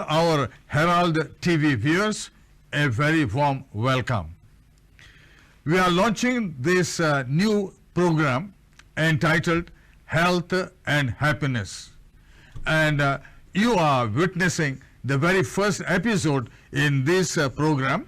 our Herald TV viewers a very warm welcome. We are launching this new program entitled Health and Happiness, and you are witnessing the very first episode in this program.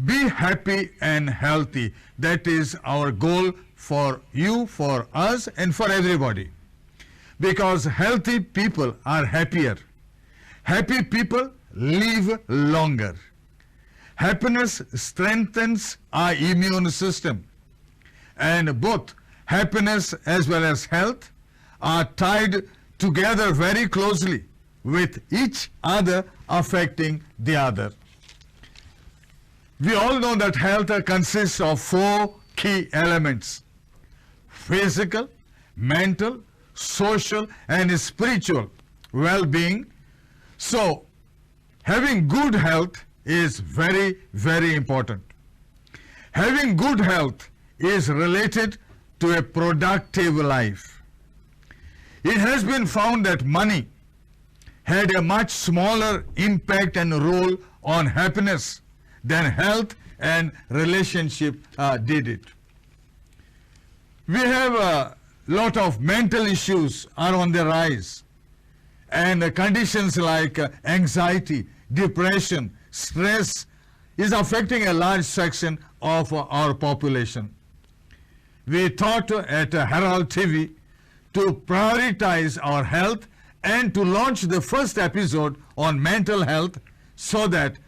Be happy and healthy. That is our goal for you, for us, and for everybody. Because healthy people are happier. Happy people live longer. Happiness strengthens our immune system. And both happiness as well as health are tied together very closely, with each other affecting the other. We all know that health consists of 4 key elements: physical, mental, social, and spiritual well-being. So, having good health is very, very important. Having good health is related to a productive life. It has been found that money had a much smaller impact and role on happiness than health and relationship did it. We have a lot of mental issues are on the rise, and conditions like anxiety, depression, stress is affecting a large section of our population. We thought at Herald TV to prioritize our health and to launch the first episode on mental health so that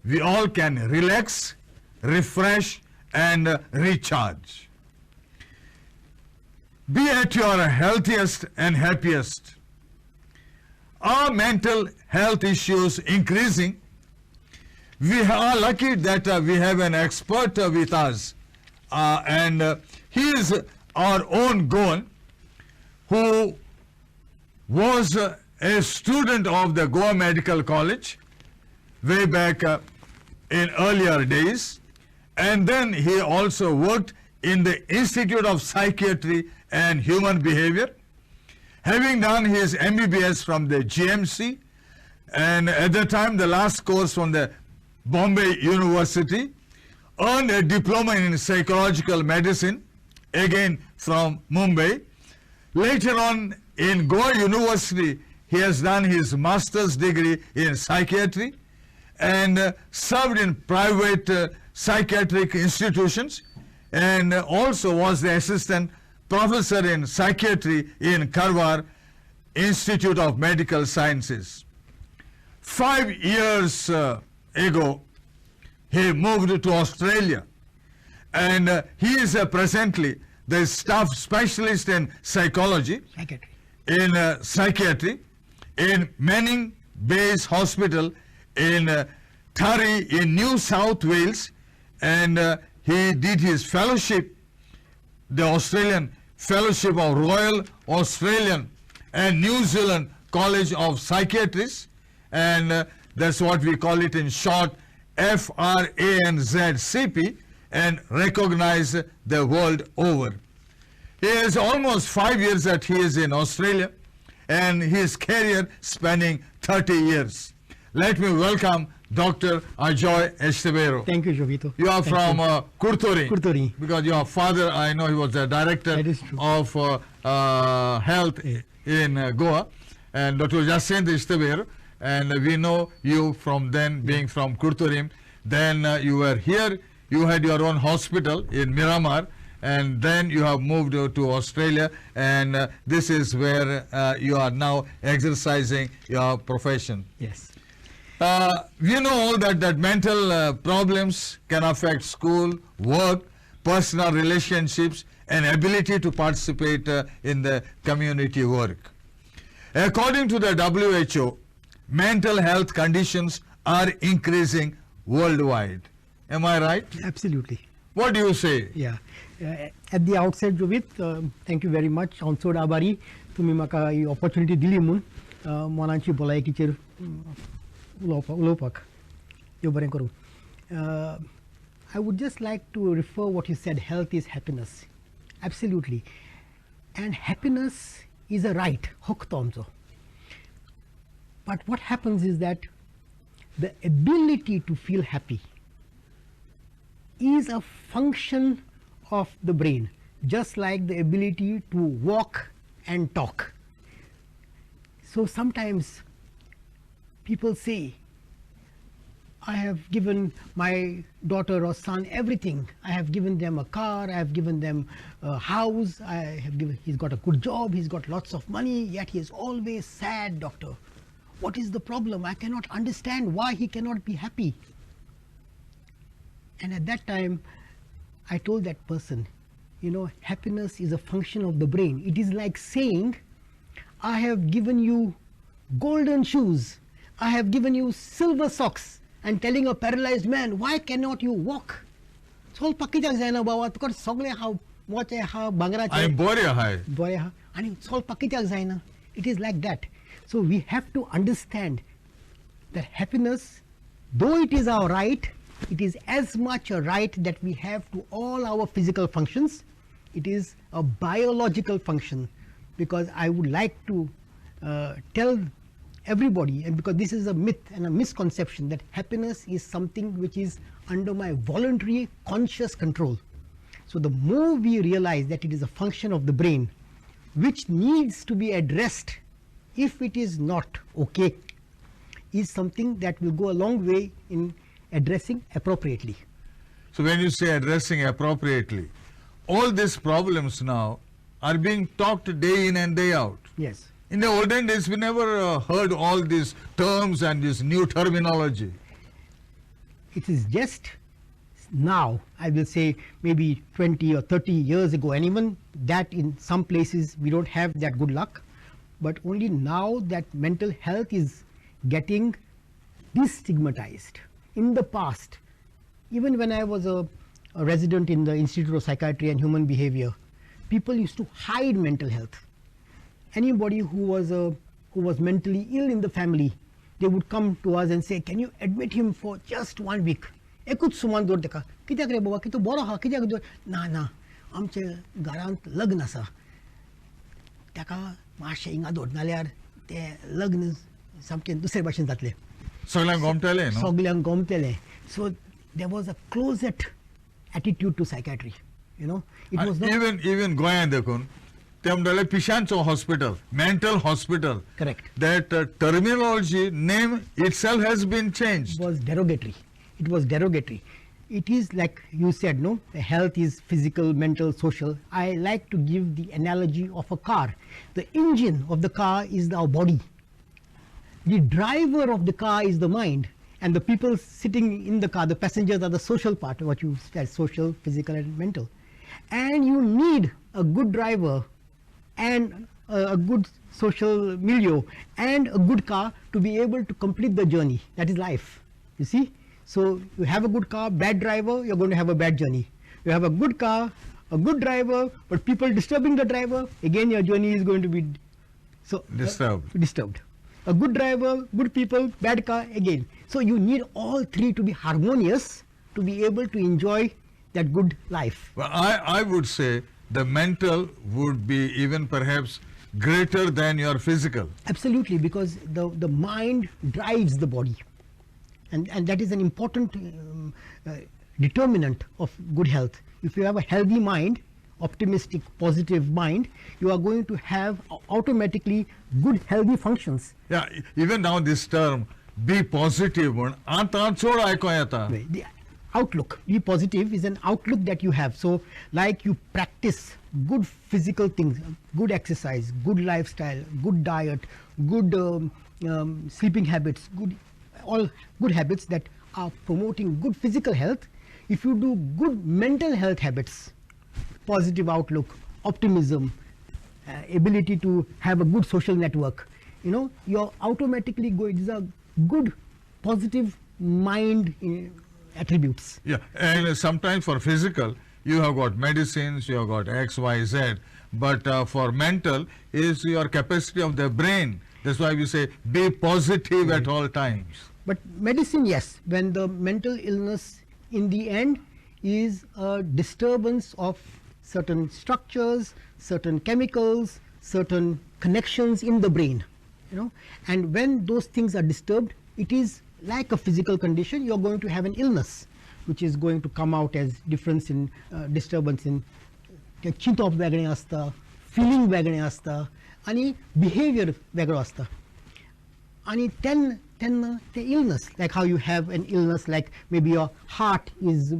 we all can relax, refresh, and recharge. Be at your healthiest and happiest. Are mental health issues increasing? We are lucky that we have an expert with us, and he is our own Goan, who was a student of the Goa Medical College way back in earlier days, and then he also worked in the Institute of Psychiatry and Human Behavior, having done his MBBS from the GMC, and at the time the last course from the Bombay University, earned a diploma in psychological medicine, again from Mumbai. Later on in Goa University, he has done his master's degree in psychiatry and served in private psychiatric institutions, and also was the assistant professor in psychiatry in Karwar Institute of Medical Sciences. 5 years ago, he moved to Australia, and he is presently the staff specialist in psychology, psychiatry in Manning Base Hospital in Taree in New South Wales, and he did his fellowship, the Australian Fellowship of Royal Australian and New Zealand College of Psychiatrists, and that's what we call it in short, FRANZCP, and recognized the world over. He is almost 5 years that he is in Australia, and his career spanning 30 years. Let me welcome Dr. Ajoy Estibeiro. Thank you, Jovito. You are from Kurturi. Kurturi. Because your father, I know he was the director of health in Goa, and Dr. Jacinth Estibeiro, and we know you from then being from Kurturi. Then you were here, you had your own hospital in Miramar, and then you have moved to Australia, and this is where you are now exercising your profession. Yes. We know that mental problems can affect school, work, personal relationships, and ability to participate in the community work. According to the WHO, mental health conditions are increasing worldwide. Am I right? Absolutely. What do you say? Yeah. At the outset, Jovit, thank you very much. Onso dabari, tumi maka I opportunity dili mun, mananchi bolai kichir ulopak. Yobareng koru. I would just like to refer what you said. Health is happiness. Absolutely. And happiness is a right. Hoktomzo. But what happens is that the ability to feel happy is a function of the brain, just like the ability to walk and talk. So sometimes people say, I have given my daughter or son everything. I have given them a car, I have given them a house, he's got a good job, he's got lots of money, yet he is always sad, doctor. What is the problem? I cannot understand why he cannot be happy. And at that time, I told that person, you know, happiness is a function of the brain. It is like saying, I have given you golden shoes, I have given you silver socks, and telling a paralyzed man, why cannot you walk? Sol pakijak zaina bawa, tukar sogle ha moche ha bangra I am boria hai. boya ha, ani sol pakijak zaina. It is like that. So we have to understand that happiness, though it is our right, it is as much a right that we have to all our physical functions. It is a biological function, because I would like to tell everybody, and because this is a myth and a misconception, that happiness is something which is under my voluntary conscious control. So the more we realize that it is a function of the brain which needs to be addressed if it is not okay, is something that will go a long way in addressing appropriately. So when you say addressing appropriately, all these problems now are being talked day in and day out. Yes. In the olden days, we never heard all these terms and this new terminology. It is just now, I will say maybe 20 or 30 years ago, and even that in some places we don't have that good luck, but only now that mental health is getting destigmatized. In the past, even when I was a resident in the Institute of Psychiatry and Human Behavior, people used to hide mental health. Anybody who was mentally ill in the family, they would come to us and say, can you admit him for just 1 week? Ekut suman dor deka. Kitak re baba, kito bora ha, kitak dor. Na, amche garant lagna sa. Taka marshe inga dor nalyar te lagn samke dusre bashin zatle. Soglang gomtele, no? Soglang gomtele. So there was a closet attitude to psychiatry. You know, it was not even Goyan dekun. Pishancho hospital, mental hospital. Correct. That terminology name itself has been changed. It was derogatory. It was derogatory. It is like you said, no? Health is physical, mental, social. I like to give the analogy of a car. The engine of the car is our body. The driver of the car is the mind. And the people sitting in the car, the passengers, are the social part, what you said, social, physical, and mental. And you need a good driver and a good social milieu and a good car to be able to complete the journey. That is life, you see. So you have a good car, bad driver, you're going to have a bad journey. You have a good car, a good driver, but people disturbing the driver, again your journey is going to be disturbed. A good driver, good people, bad car, again. So you need all three to be harmonious to be able to enjoy that good life. Well, I would say the mental would be even perhaps greater than your physical. Absolutely, because the mind drives the body, and that is an important determinant of good health. If you have a healthy mind, optimistic, positive mind, you are going to have automatically good healthy functions. Yeah, even now this term, be positive, The outlook, be positive, is an outlook that you have. So like you practice good physical things, good exercise, good lifestyle, good diet, good sleeping habits, all good habits that are promoting good physical health. If you do good mental health habits, positive outlook, optimism, ability to have a good social network, you know, you're automatically going, these are good positive mind attributes. Yeah, and sometimes for physical, you have got medicines, you have got X, Y, Z, but for mental is your capacity of the brain. That's why we say be positive at all times. But medicine, yes, when the mental illness in the end is a disturbance of certain structures, certain chemicals, certain connections in the brain, you know, and when those things are disturbed, it is like a physical condition, you're going to have an illness which is going to come out as difference in disturbance in चिंतप वेगळें आसता, feeling वेगळें आसता आणि behavior वेगळो आसता. आणि तेन्ना the illness, like how you have an illness like maybe your heart is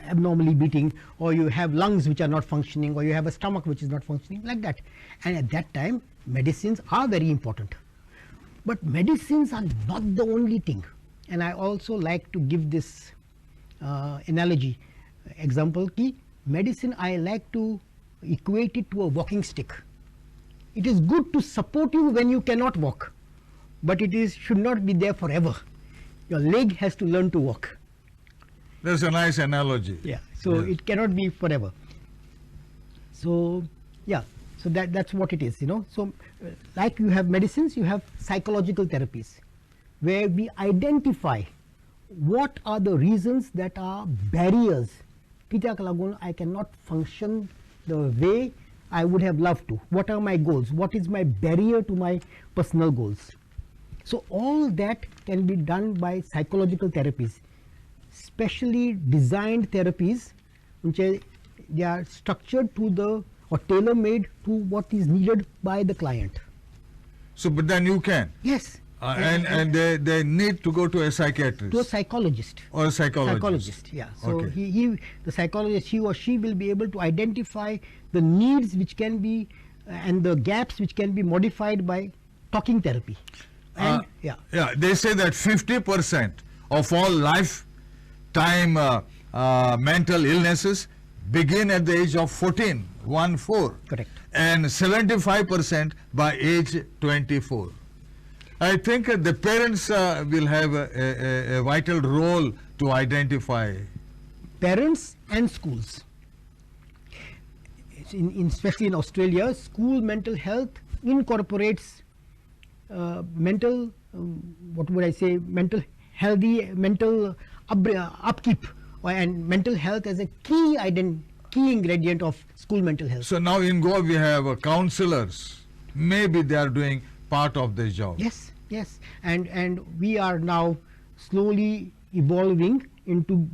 abnormally beating, or you have lungs which are not functioning, or you have a stomach which is not functioning, like that. And at that time medicines are very important, but medicines are not the only thing. And I also like to give this analogy, example ki medicine I like to equate it to a walking stick. It is good to support you when you cannot walk, but it should not be there forever. Your leg has to learn to walk. That's a nice analogy. Yeah, so yes. It cannot be forever. So yeah, so that's what it is, you know. So like you have medicines, you have psychological therapies where we identify what are the reasons that are barriers. Kityak lagun I cannot function the way I would have loved to. What are my goals? What is my barrier to my personal goals? So all that can be done by psychological therapies, specially designed therapies, which they are structured to the or tailor-made to what is needed by the client. So, but then you can. Yes. And they need to go to a psychiatrist. To a psychologist. Or a psychologist. Psychologist, yeah. So okay. The psychologist, he or she will be able to identify the needs which can be and the gaps which can be modified by talking therapy. And yeah, they say that 50% of all lifetime mental illnesses begin at the age of 14, 1-4. Correct. And 75% by age 24. I think the parents will have a vital role to identify. Parents and schools. Especially in Australia, school mental health incorporates mental, what would I say, mental healthy, mental upkeep and mental health as a key ingredient of school mental health. So now in Goa we have counselors. Maybe they are doing part of this job. Yes, yes, and we are now slowly evolving into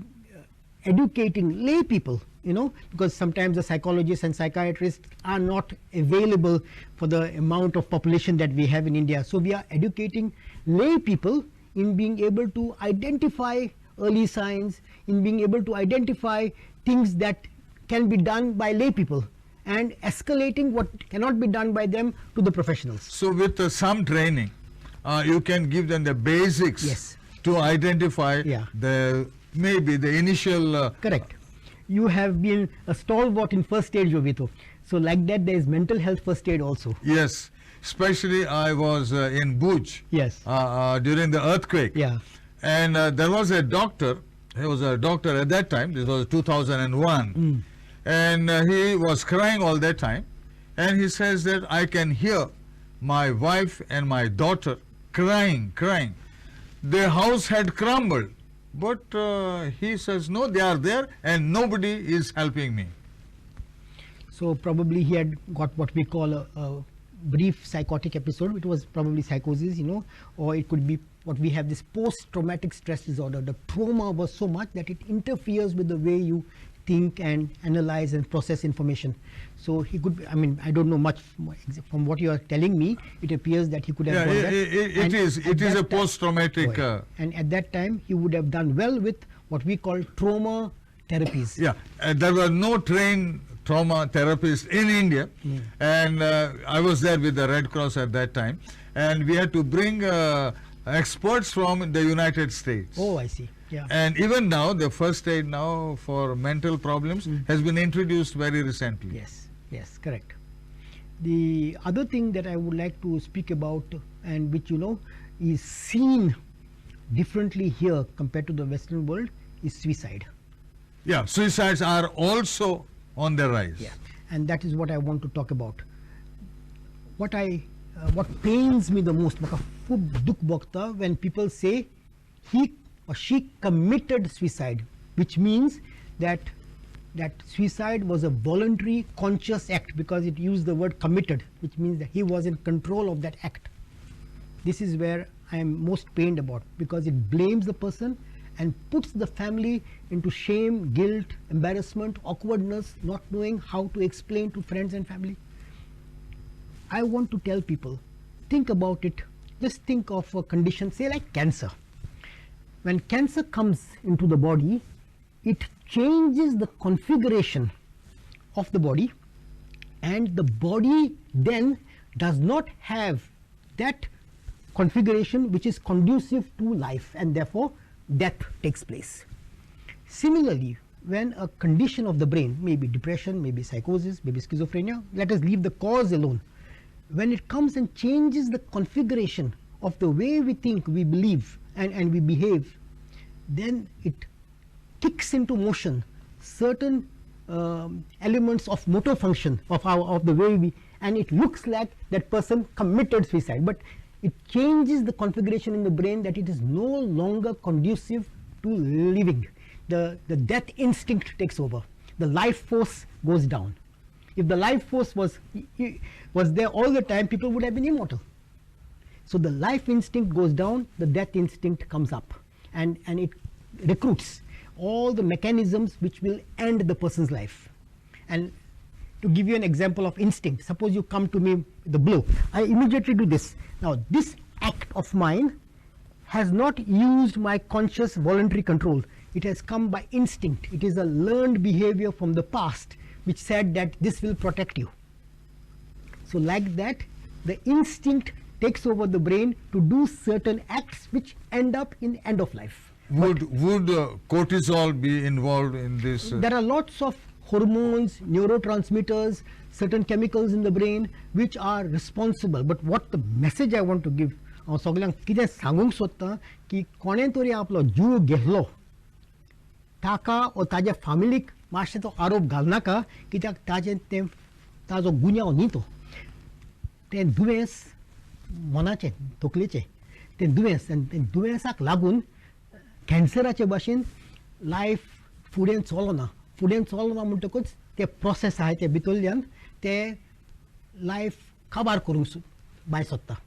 educating lay people, you know, because sometimes the psychologists and psychiatrists are not available for the amount of population that we have in India. So we are educating lay people in being able to identify early signs, in being able to identify things that can be done by lay people, and escalating what cannot be done by them to the professionals. So with some training, you can give them the basics. Yes. To identify maybe the initial... Correct. You have been a stalwart in first aid, Jovito. So like that, there is mental health first aid also. Yes. Especially I was in Bhuj. Yes. During the earthquake. Yeah. And there was a doctor. He was a doctor at that time. This was 2001. And he was crying all that time. And he says that I can hear my wife and my daughter crying. Their house had crumbled. But he says, no, they are there and nobody is helping me. So probably he had got what we call a brief psychotic episode. It was probably psychosis, you know, or it could be what we have, this post-traumatic stress disorder. The trauma was so much that it interferes with the way you think and analyze and process information. So he could, I mean, I don't know much from what you are telling me. It appears that he could have done that. It is a post-traumatic. And at that time, he would have done well with what we call trauma therapies. Yeah, there were no trained trauma therapists in India, and I was there with the Red Cross at that time, and we had to bring experts from the United States. Oh, I see. Yeah. And even now, the first aid now for mental problems has been introduced very recently. Yes, yes, correct. The other thing that I would like to speak about, and which, you know, is seen differently here compared to the Western world, is suicide. Yeah, suicides are also on the rise. Yeah, and that is what I want to talk about. What pains me the most, when people say he or she committed suicide, which means that suicide was a voluntary, conscious act, because it used the word committed, which means that he was in control of that act. This is where I am most pained about, because it blames the person and puts the family into shame, guilt, embarrassment, awkwardness, not knowing how to explain to friends and family. I want to tell people, think about it. Just think of a condition, say like cancer. When cancer comes into the body, it changes the configuration of the body, and the body then does not have that configuration which is conducive to life, and therefore death takes place. Similarly, when a condition of the brain, maybe depression, maybe psychosis, maybe schizophrenia, let us leave the cause alone. When it comes and changes the configuration of the way we think, we believe, and we behave, then it kicks into motion certain elements of motor function of the way we, and it looks like that person committed suicide, but it changes the configuration in the brain that it is no longer conducive to living. The death instinct takes over. The life force goes down. If the life force was there all the time, people would have been immortal. So the life instinct goes down, the death instinct comes up, and it recruits all the mechanisms which will end the person's life. And to give you an example of instinct, suppose you come to me with a blow, I immediately do this. Now this act of mine has not used my conscious voluntary control. It has come by instinct. It is a learned behavior from the past which said that this will protect you. So like that, the instinct takes over the brain to do certain acts which end up in end of life. Would cortisol be involved in this? There are lots of hormones, neurotransmitters, certain chemicals in the brain which are responsible. But what the message I want to give, हांव सगळ्यांक कितें सांगूंक सोदतां की कोणें तरी आपलो जीव घेतलो, ताका वा ताज्या फॅमिलीक मातशें तो आरोप घालनाका, कित्याक ताजो गुन्यांव न्ही तो. तें दुयेंस मनाचें, तकलेचें, तें दुयेंस, आनी तें दुयेंसाक लागून कॅन्सराचे भाशेन लायफ फुडें चलना. फुडें चलना म्हणटकूच ते प्रोसेस आहाय ते भितरल्यान ते लायफ काबार करूंक बाय सोदता.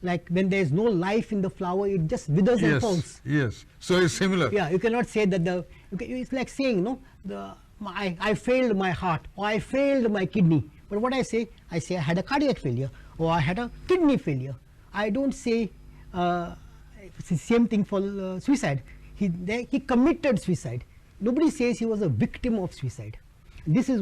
Like when there is no life in the flower, it just withers and falls. Yes, so it's similar. Yeah, you cannot say that it's like saying, no, I failed my heart, or I failed my kidney. But what I say I had a cardiac failure, or I had a kidney failure. I don't say it's the same thing for suicide. He committed suicide. Nobody says he was a victim of suicide. This is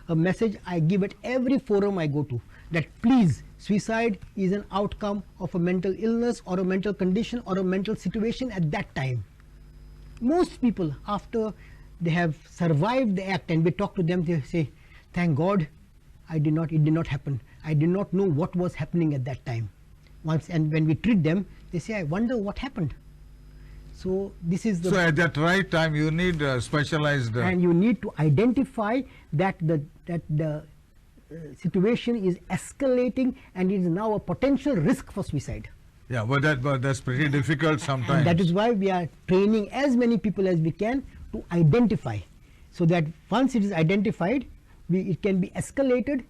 a message I give at every forum I go to, that please, suicide is an outcome of a mental illness or a mental condition or a mental situation at that time. Most people, after they have survived the act and we talk to them, they say, thank God it did not happen. I did not know what was happening at that time. And when we treat them, they say, I wonder what happened. So this is the... So at that right time you need specialized... and you need to identify that the situation is escalating and is now a potential risk for suicide. Yeah, but that's pretty difficult sometimes. And that is why we are training as many people as we can to identify, so that once it is identified, it can be escalated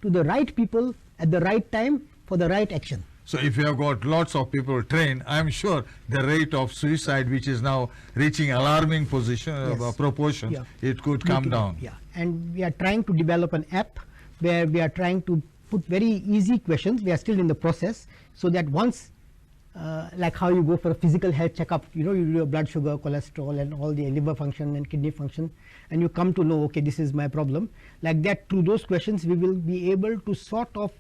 to the right people at the right time for the right action. So if you have got lots of people trained, I am sure the rate of suicide, which is now reaching alarming proportions, Yeah. it could come down. Yeah, and we are trying to develop an app where we are trying to put very easy questions. We are still in the process, so that once, like how you go for a physical health checkup, you do your blood sugar, cholesterol, and all the liver function and kidney function, and you come to know, okay, this is my problem. Like that, through those questions, we will be able to sort of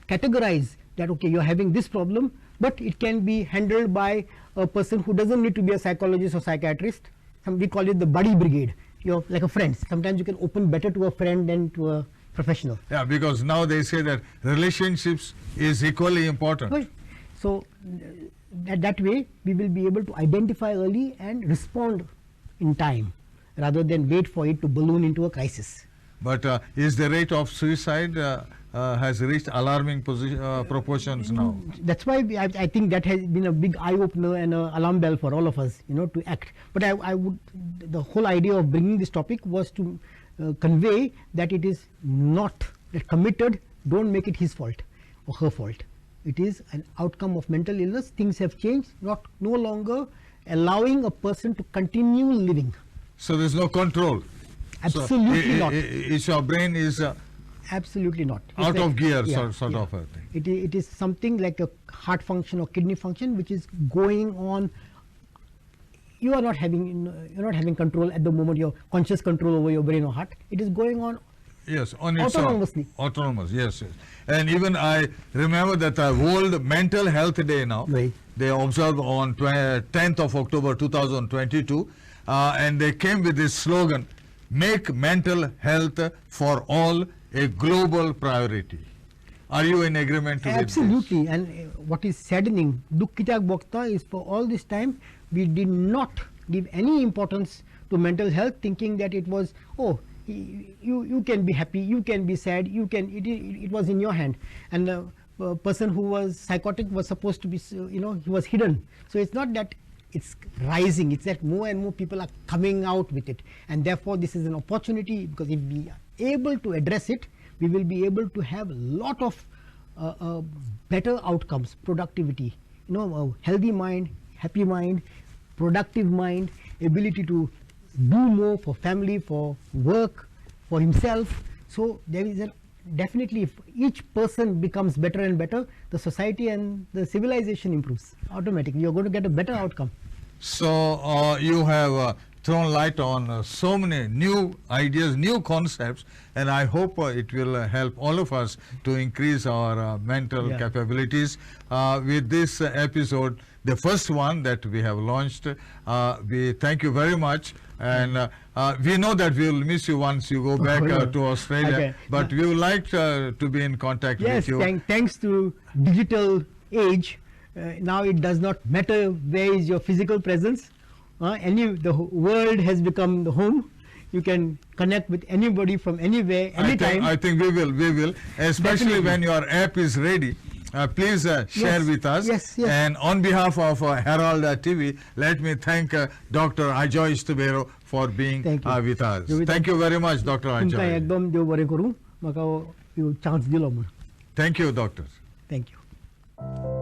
categorize that, okay, you're having this problem, but it can be handled by a person who doesn't need to be a psychologist or psychiatrist. We call it the buddy brigade. You're like a friend. Sometimes you can open better to a friend than to a professional. Yeah, because now they say that relationships is equally important. Right. So that way we will be able to identify early and respond in time, rather than wait for it to balloon into a crisis. But is the rate of suicide has reached alarming proportions now? That's why I think that has been a big eye-opener and an alarm bell for all of us, to act. But the whole idea of bringing this topic was to convey that it is not, that committed, don't make it his fault or her fault. It is an outcome of mental illness. Things have changed, no longer allowing a person to continue living. So there's no control. Absolutely not. It's your brain is Absolutely not. It's out like, of gear, yeah, sort yeah. of a thing. It is something like a heart function or kidney function which is going on. You are not having control at the moment. Your conscious control over your brain or heart. It is going on. Yes, on its own. Autonomously. Autonomous, yes, yes. And even I remember that World Mental Health Day now, Right. they observed on 10th of October 2022, and they came with this slogan, make mental health for all a global priority. Are you in agreement with this? Absolutely. And what is saddening, Dukkitak Bhokta, is for all this time, we did not give any importance to mental health, thinking that it was, oh, you can be happy, you can be sad, it was in your hand. And the person who was psychotic was supposed to be, he was hidden. So it's not that it's rising, it's that more and more people are coming out with it. And therefore this is an opportunity, because if we are able to address it, we will be able to have a lot of better outcomes, productivity, a healthy mind, happy mind, productive mind, ability to do more for family, for work, for himself. So there is definitely, if each person becomes better and better, the society and the civilization improves automatically. You're going to get a better outcome. So you have thrown light on so many new ideas, new concepts, and I hope it will help all of us to increase our mental capabilities. With this episode, the first one that we have launched, we thank you very much, and we know that we will miss you once you go back to Australia, Okay. but we would like to be in contact with you. Yes, thanks to digital age, now it does not matter where is your physical presence. The world has become the home. You can connect with anybody from anywhere, anytime. I think we will, especially Definitely. when your app is ready. Please share with us. Yes, yes. And on behalf of Herald TV, let me thank Dr. Ajoy Estibeiro for being Thank you. with us. Jovito, Thank you very much, Dr. तुमकां Ajoy. एकदम देव बरें करूं, म्हाका ह्यो chance दिलो म्हण. Thank you, doctor. Thank you.